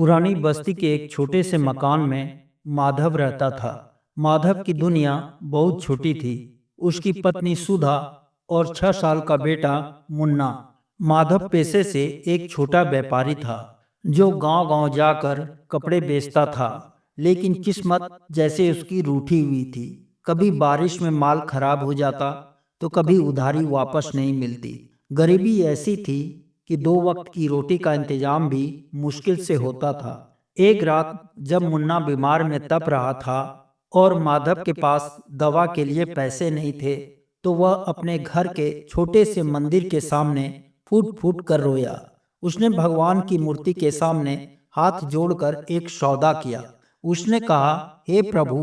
पुरानी बस्ती के एक छोटे से मकान में माधव रहता था। माधव की दुनिया बहुत छोटी थी। उसकी पत्नी सुधा और 6 साल का बेटा मुन्ना। माधव पेशे से एक छोटा व्यापारी था जो गांव-गांव जाकर कपड़े बेचता था। लेकिन किस्मत जैसे उसकी रूठी हुई थी। कभी बारिश में माल खराब हो जाता तो कभी उधारी वापस नहीं मिलती। गरीबी ऐसी थी कि 2 वक्त की रोटी का इंतजाम भी मुश्किल से होता था। एक रात जब मुन्ना बीमार में तप रहा था और माधव के पास दवा के लिए पैसे नहीं थे, तो वह अपने घर के छोटे से मंदिर के सामने फूट फूट कर रोया। उसने भगवान की मूर्ति के सामने हाथ जोड़कर एक सौदा किया। उसने कहा, हे प्रभु,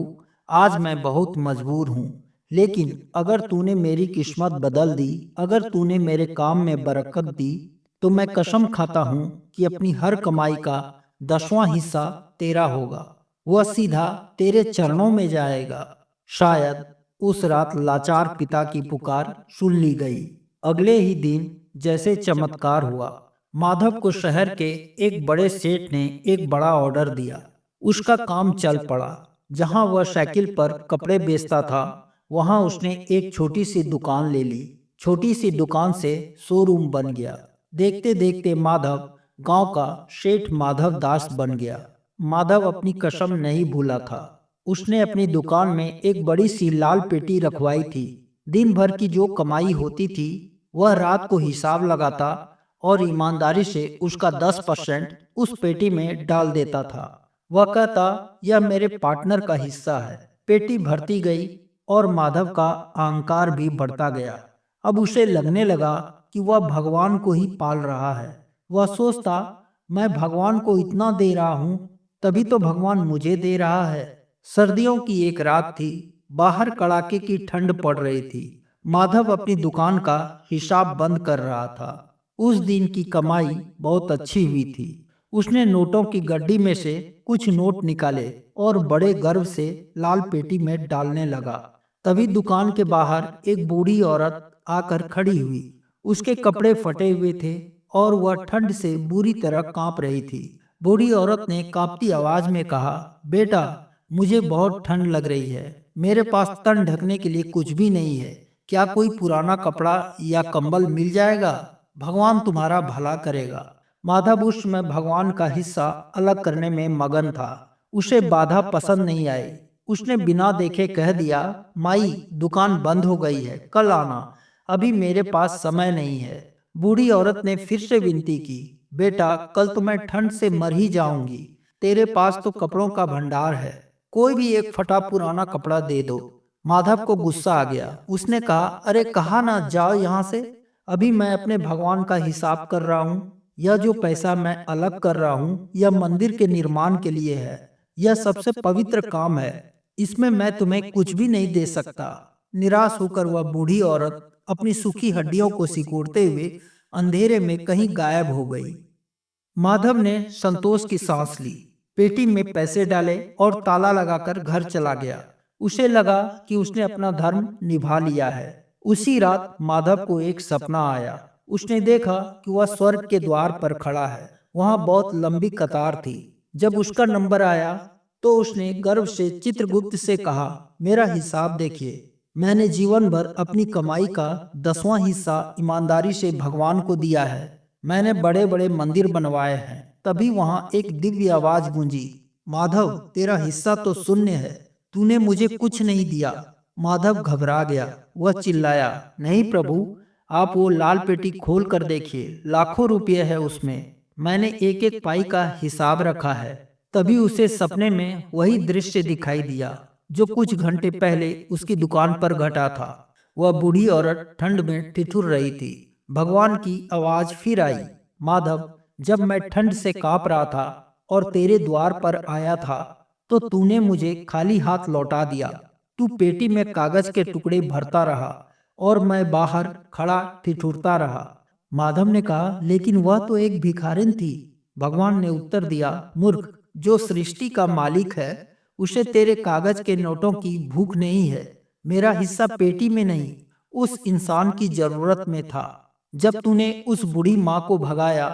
आज मैं बहुत मजबूर हूँ, लेकिन अगर तूने मेरी किस्मत बदल दी, अगर तूने मेरे काम में बरकत दी, तो मैं कसम खाता हूं कि अपनी हर कमाई का 10वां हिस्सा तेरा होगा। वह सीधा तेरे चरणों में जाएगा। शायद उस रात लाचार पिता की पुकार सुन ली गई। अगले ही दिन जैसे चमत्कार हुआ। माधव को शहर के एक बड़े सेठ ने एक बड़ा ऑर्डर दिया। उसका काम चल पड़ा। जहां वह साइकिल पर कपड़े बेचता था, वहां उसने एक छोटी सी दुकान ले ली। छोटी सी दुकान से शोरूम बन गया। देखते देखते माधव गांव का सेठ माधव दास बन गया। माधव अपनी कसम नहीं भूला था। उसने अपनी दुकान में एक बड़ी सी लाल पेटी रखवाई थी। दिन भर की जो कमाई होती थी, वह रात को हिसाब लगाता और ईमानदारी से उसका 10% उस पेटी में डाल देता था। वह कहता, यह मेरे पार्टनर का हिस्सा है। पेटी भरती गई और माधव का अहंकार भी बढ़ता गया। अब उसे लगने लगा कि वह भगवान को ही पाल रहा है। वह सोचता, मैं भगवान को इतना दे रहा हूँ, तभी तो भगवान मुझे दे रहा है। सर्दियों की एक रात थी। बाहर कड़ाके की ठंड पड़ रही थी। माधव अपनी दुकान का हिसाब बंद कर रहा था। उस दिन की कमाई बहुत अच्छी हुई थी। उसने नोटों की गड्डी में से कुछ नोट निकाले और बड़े गर्व से लाल पेटी में डालने लगा। तभी दुकान के बाहर एक बूढ़ी औरत आकर खड़ी हुई। उसके कपड़े फटे हुए थे और वह ठंड से बुरी तरह कांप रही थी। बूढ़ी औरत ने कांपती आवाज में कहा, बेटा, मुझे बहुत ठंड लग रही है। मेरे पास तन ढकने के लिए कुछ भी नहीं है। क्या कोई पुराना कपड़ा या कंबल मिल जाएगा? भगवान तुम्हारा भला करेगा। माधव उस समय भगवान का हिस्सा अलग करने में मगन था। उसे बाधा पसंद नहीं आई। उसने बिना देखे कह दिया, माई, दुकान बंद हो गई है, कल आना, अभी मेरे पास समय नहीं है। बूढ़ी औरत ने फिर से विनती की, बेटा, कल तो मैं ठंड से मर ही जाऊंगी। तेरे पास तो कपड़ों का भंडार है, कोई भी एक फटा पुराना कपड़ा दे दो। माधव को गुस्सा आ गया। उसने कहा, अरे कहा ना जाओ यहाँ से। अभी मैं अपने भगवान का हिसाब कर रहा हूँ। यह जो पैसा मैं अलग कर रहा हूँ, यह मंदिर के निर्माण के लिए है। यह सबसे पवित्र काम है। इसमें मैं तुम्हें कुछ भी नहीं दे सकता। निराश होकर वह बूढ़ी औरत अपनी सूखी हड्डियों को सिकोड़ते हुए अंधेरे में कहीं गायब हो गई। माधव ने संतोष की सांस ली, पेटी में पैसे डाले और ताला लगाकर घर चला गया। उसे लगा कि उसने अपना धर्म निभा लिया है। उसी रात माधव को एक सपना आया। उसने देखा कि वह स्वर्ग के द्वार पर खड़ा है। वहां बहुत लंबी कतार थी। जब उसका नंबर आया तो उसने गर्व से चित्रगुप्त से कहा, मेरा हिसाब देखिए। मैंने जीवन भर अपनी कमाई का 10वां हिस्सा ईमानदारी से भगवान को दिया है। मैंने बड़े बड़े मंदिर बनवाए हैं। तभी वहां एक दिव्य आवाज गूंजी, माधव, तेरा हिस्सा तो शून्य है। तूने मुझे कुछ नहीं दिया। माधव घबरा गया। वह चिल्लाया, नहीं प्रभु, आप वो लाल पेटी खोल कर देखिए, लाखों रुपये है उसमें। मैंने एक एक पाई का हिसाब रखा है। तभी उसे सपने में वही दृश्य दिखाई दिया जो कुछ घंटे पहले उसकी दुकान पर घटा था। वह बूढ़ी औरत ठंड में ठिठुर रही थी। भगवान की आवाज फिर आई, माधव, जब मैं ठंड से कांप रहा था और तेरे द्वार पर आया था, तो तूने मुझे खाली हाथ लौटा दिया। तू पेटी में कागज के टुकड़े भरता रहा और मैं बाहर खड़ा ठिठुरता रहा। माधव ने कहा, लेकिन वह तो एक भिखारिन थी। भगवान ने उत्तर दिया, मूर्ख, जो सृष्टि का मालिक है, उसे तेरे कागज के नोटों की भूख नहीं है। मेरा हिस्सा पेटी में नहीं, उस इंसान की जरूरत में था। जब तूने उस बूढ़ी माँ को भगाया,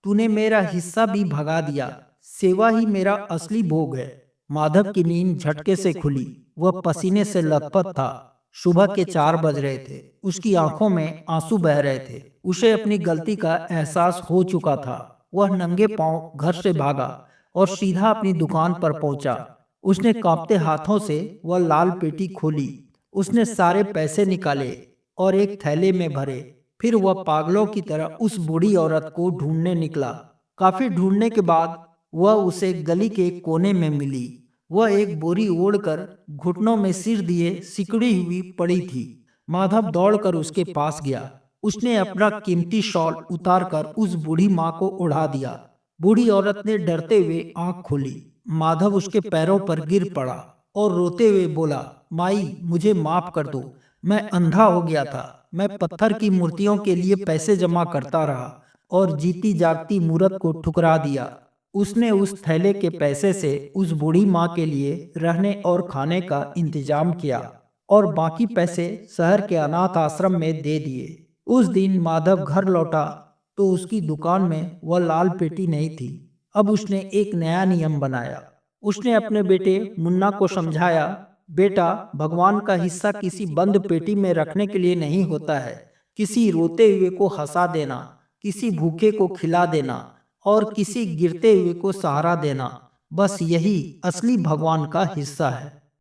तूने मेरा हिस्सा भी भगा दिया। सेवा ही मेरा असली भोग है। माधव की नींद झटके से खुली। वह पसीने से लथपथ था। सुबह के 4 बज रहे थे। उसकी आंखों में आंसू बह रहे थे। उसे अपनी गलती का एहसास हो चुका था। वह नंगे पांव घर से भागा और सीधा अपनी दुकान पर पहुंचा। उसने कांपते हाथों से वह लाल पेटी खोली। उसने सारे पैसे निकाले और एक थैले में भरे। फिर वह पागलों की तरह उस बूढ़ी औरत को ढूंढने निकला। काफी ढूंढने के बाद वह उसे गली के एक कोने में मिली। वह एक बोरी ओढ़कर घुटनों में सिर दिए सिकुड़ी हुई पड़ी थी। माधव दौड़कर उसके पास गया। उसने अपना कीमती शॉल उतारकर उस बूढ़ी माँ को ओढ़ा दिया। बूढ़ी औरत ने डरते हुए आंख खोली। माधव उसके पैरों पर गिर पड़ा और रोते हुए बोला, माई, मुझे माफ कर दो। मैं अंधा हो गया था। मैं पत्थर की मूर्तियों के लिए पैसे जमा करता रहा और जीती जागती मूरत को ठुकरा दिया। उसने उस थैले के पैसे से उस बूढ़ी माँ के लिए रहने और खाने का इंतजाम किया और बाकी पैसे शहर के अनाथ आश्रम में दे दिए। उस दिन माधव घर लौटा तो उसकी दुकान में वह लाल पेटी नहीं थी। अब उसने एक नया नियम बनाया। उसने अपने बेटे मुन्ना को समझाया, बेटा, भगवान का हिस्सा किसी बंद पेटी में रखने के लिए नहीं होता है। किसी रोते हुए को हंसा देना, किसी भूखे को खिला देना और किसी गिरते हुए को सहारा देना, बस यही असली भगवान का हिस्सा है।